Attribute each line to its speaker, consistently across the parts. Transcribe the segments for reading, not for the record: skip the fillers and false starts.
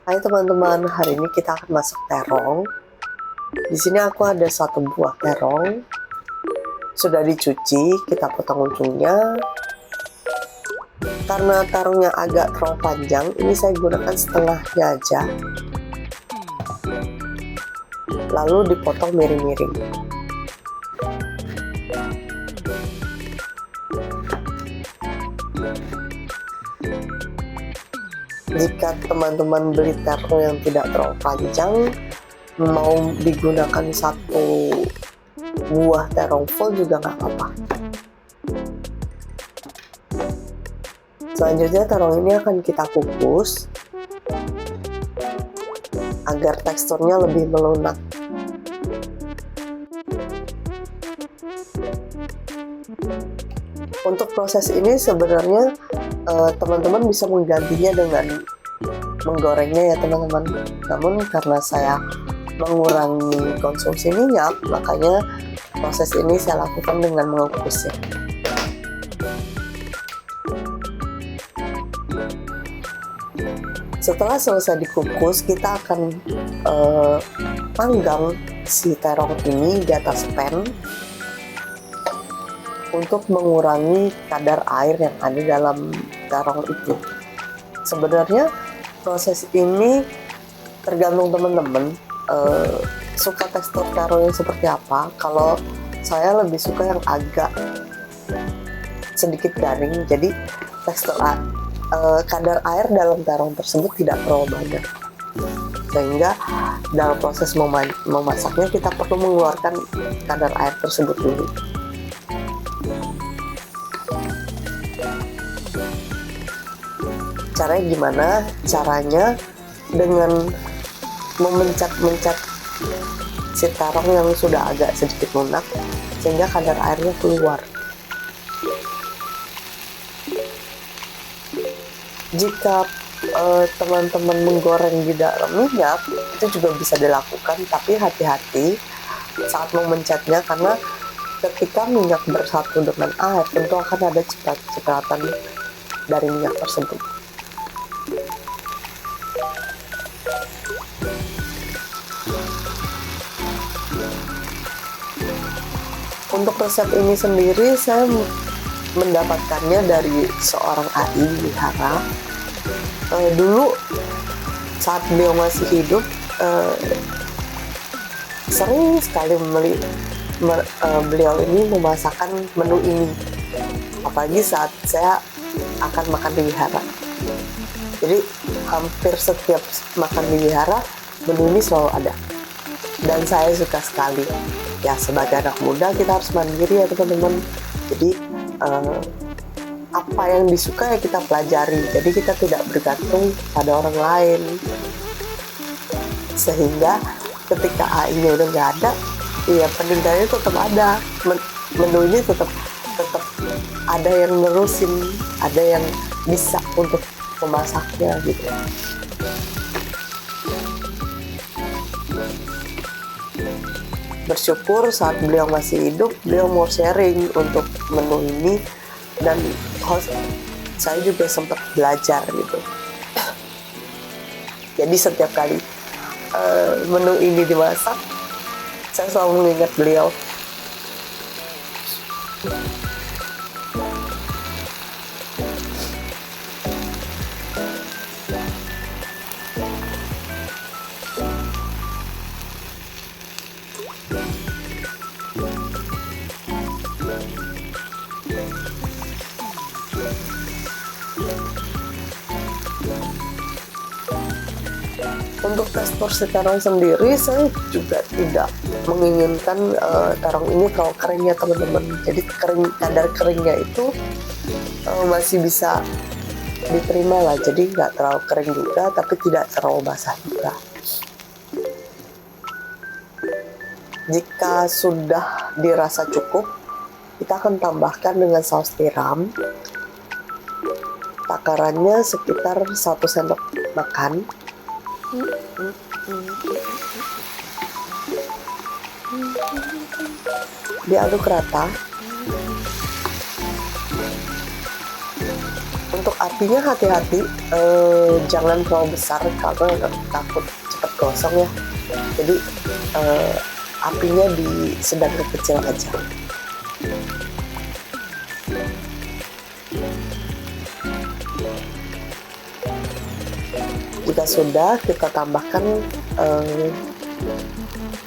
Speaker 1: Hai teman-teman, hari ini kita akan masak terong. Di sini aku ada satu buah terong. Sudah dicuci, kita potong ujungnya. Karena terongnya agak terlalu panjang, ini saya gunakan setengahnya aja. Lalu dipotong miring-miring. Jika teman-teman beli terong yang tidak terlalu panjang, mau digunakan satu buah terong full juga nggak apa-apa. Selanjutnya terong ini akan kita kukus agar teksturnya lebih melunak. Untuk proses ini sebenarnya teman-teman bisa menggantinya dengan menggorengnya ya teman-teman. Namun karena saya mengurangi konsumsi minyak, makanya proses ini saya lakukan dengan mengukusnya. Setelah selesai dikukus, kita akan panggang si terong ini di atas pan untuk mengurangi kadar air yang ada dalam terong itu. Sebenarnya proses ini tergantung teman-teman suka tekstur terong yang seperti apa. Kalau saya lebih suka yang agak sedikit garing, jadi tekstur kadar air dalam terong tersebut tidak terlalu banyak, sehingga dalam proses memasaknya kita perlu mengeluarkan kadar air tersebut dulu. Caranya gimana? Caranya dengan memencet-mencet si terong yang sudah agak sedikit lunak sehingga kadar airnya keluar. Jika teman-teman menggoreng di dalam minyak, itu juga bisa dilakukan, tapi hati-hati saat memencetnya karena ketika minyak bersatu dengan air tentu akan ada cipratan dari minyak tersebut. Untuk resep ini sendiri saya mendapatkannya dari seorang AI wihara. Dulu saat beliau masih hidup, sering sekali beliau ini memasakkan menu ini, apalagi saat saya akan makan di wihara. Jadi hampir setiap makan di wihara menu ini selalu ada, dan saya suka sekali. Ya, sebagai anak muda kita harus mandiri ya teman-teman. Jadi apa yang disuka ya kita pelajari, jadi kita tidak bergantung pada orang lain, sehingga ketika AI-nya udah nggak ada, ya peninggalannya tetap ada, menunya tetap ada yang nerusin, ada yang bisa untuk memasaknya gitu. Bersyukur saat beliau masih hidup, beliau mau sharing untuk menu ini, dan saya juga sempat belajar gitu. Jadi setiap kali menu ini dimasak, saya selalu mengingat beliau. Untuk tekstur si terong sendiri, saya juga tidak menginginkan terong ini terlalu kering ya teman-teman. Jadi kadar keringnya itu masih bisa diterima lah. Jadi nggak terlalu kering juga, tapi tidak terlalu basah juga. Jika sudah dirasa cukup, kita akan tambahkan dengan saus tiram. Takarannya sekitar 1 sendok makan. Diaduk rata. Untuk apinya hati-hati, jangan terlalu besar karena takut cepat gosong ya. Jadi apinya di sedang kecil aja. Jika sudah, kita tambahkan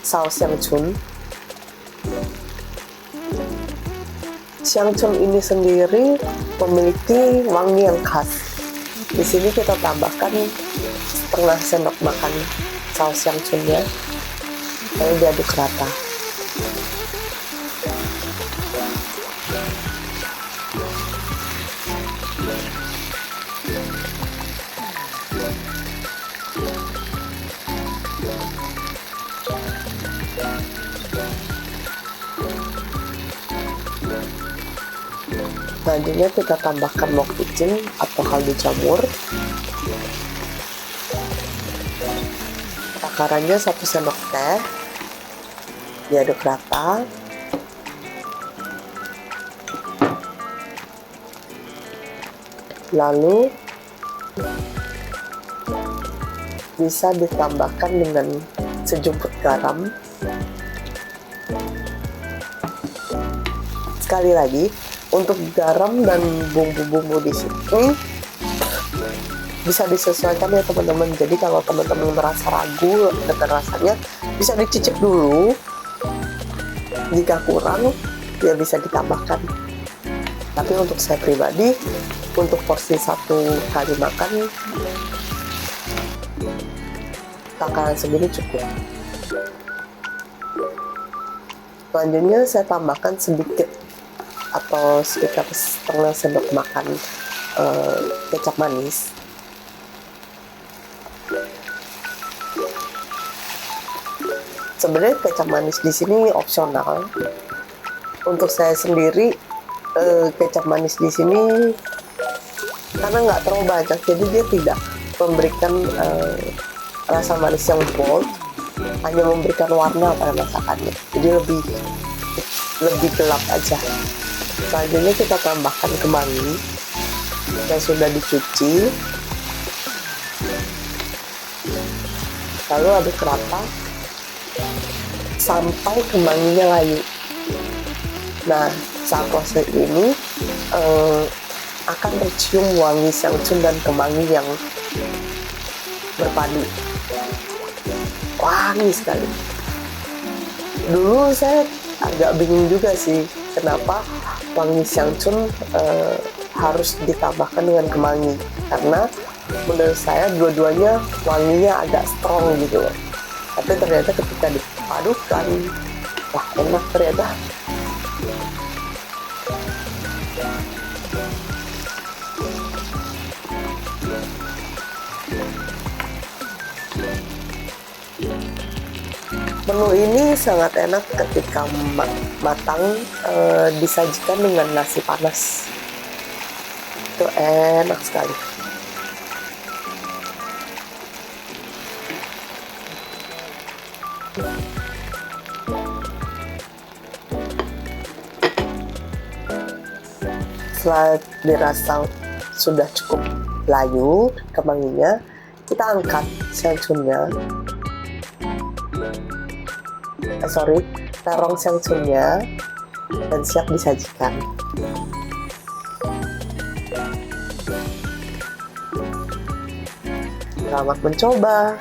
Speaker 1: saus Xiangchun. Xiangchun ini sendiri memiliki wangi yang khas. Di sini kita tambahkan setengah sendok makan saus Xiangchunnya, lalu diaduk rata. Selanjutnya kita tambahkan mok kucing atau kaldu jamur. Takarannya 1 sendok teh, diaduk rata. Lalu bisa ditambahkan dengan sejumput garam. Sekali lagi, untuk garam dan bumbu-bumbu di sini bisa disesuaikan ya teman-teman. Jadi kalau teman-teman merasa ragu dengan rasanya, bisa dicicip dulu. Jika kurang, ya bisa ditambahkan. Tapi untuk saya pribadi, untuk porsi 1 kali makan, takaran segini cukup. Selanjutnya saya tambahkan sedikit atau sekitar setengah sendok makan kecap manis. Sebenarnya kecap manis di sini opsional. Untuk saya sendiri, kecap manis di sini karena nggak terlalu banyak, jadi dia tidak memberikan rasa manis yang bold, hanya memberikan warna pada masakannya. Jadi lebih gelap aja. Selanjutnya kita tambahkan kemangi yang sudah dicuci, lalu aduk rata sampai kemanginya layu. Nah, saat proses ini akan tercium wangi Xiangchun dan kemangi yang berpadu. Wangi sekali. Dulu saya agak bingung juga sih, kenapa wangi Xiangchun harus ditambahkan dengan kemangi, karena menurut saya dua-duanya wanginya agak strong gitu loh. Tapi ternyata ketika dipadukan, wah enak ternyata. Menu ini sangat enak ketika matang, disajikan dengan nasi panas. Itu enak sekali. Setelah dirasa sudah cukup layu kemanginya, kita angkat Xiangchunnya. Terong Xiangchunnya dan siap disajikan. Selamat mencoba.